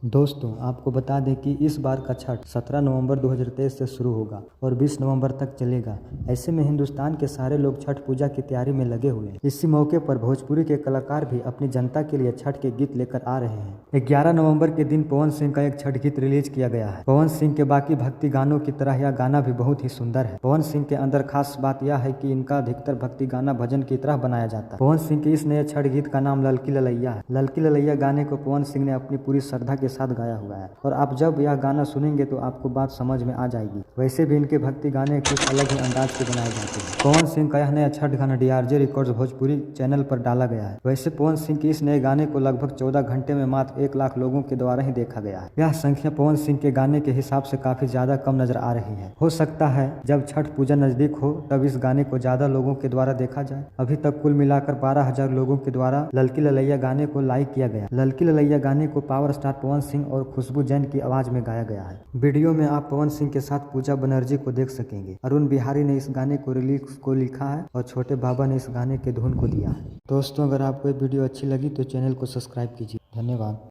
दोस्तों आपको बता दें कि इस बार का छठ 17 नवंबर 2023 से शुरू होगा और 20 नवंबर तक चलेगा। ऐसे में हिंदुस्तान के सारे लोग छठ पूजा की तैयारी में लगे हुए हैं। इसी मौके पर भोजपुरी के कलाकार भी अपनी जनता के लिए छठ के गीत लेकर आ रहे हैं। 11 नवंबर के दिन पवन सिंह का एक छठ गीत रिलीज किया गया है। पवन सिंह के बाकी भक्ति गानों की तरह यह गाना भी बहुत ही सुंदर है। पवन सिंह के अंदर खास बात यह है कि इनका अधिकतर भक्ति गाना भजन की तरह बनाया जाता है। पवन सिंह के इस नए छठ गीत का नाम ललकी ललैया है। ललकी ललैया गाने को पवन सिंह ने अपनी पूरी श्रद्धा के साथ गाया हुआ है और आप जब यह गाना सुनेंगे तो आपको बात समझ में आ जाएगी। वैसे भी इनके भक्ति गाने कुछ अलग ही अंदाज के बनाए जाते हैं। पवन सिंह का यह नया छठ गाना डीआरजे रिकॉर्ड्स भोजपुरी चैनल पर डाला गया है। वैसे पवन सिंह के इस नए गाने को लगभग 14 घंटे में मात्र 1 लाख लोगों के द्वारा ही देखा गया है। यह संख्या पवन सिंह के गाने के हिसाब से काफी ज्यादा कम नजर आ रही है। हो सकता है जब छठ पूजा नजदीक हो तब इस गाने को ज्यादा लोगों के द्वारा देखा जाए। अभी तक कुल मिलाकर 12,000 लोगों के द्वारा ललकी ललैया गाने को लाइक किया गया। ललकी ललैया गाने को पावर स्टार पवन सिंह और खुशबू जैन की आवाज में गाया गया है। वीडियो में आप पवन सिंह के साथ पूजा बनर्जी को देख सकेंगे। अरुण बिहारी ने इस गाने को लिखा है और छोटे बाबा ने इस गाने के धुन को दिया है। दोस्तों अगर आपको ये वीडियो अच्छी लगी तो चैनल को सब्सक्राइब कीजिए। धन्यवाद।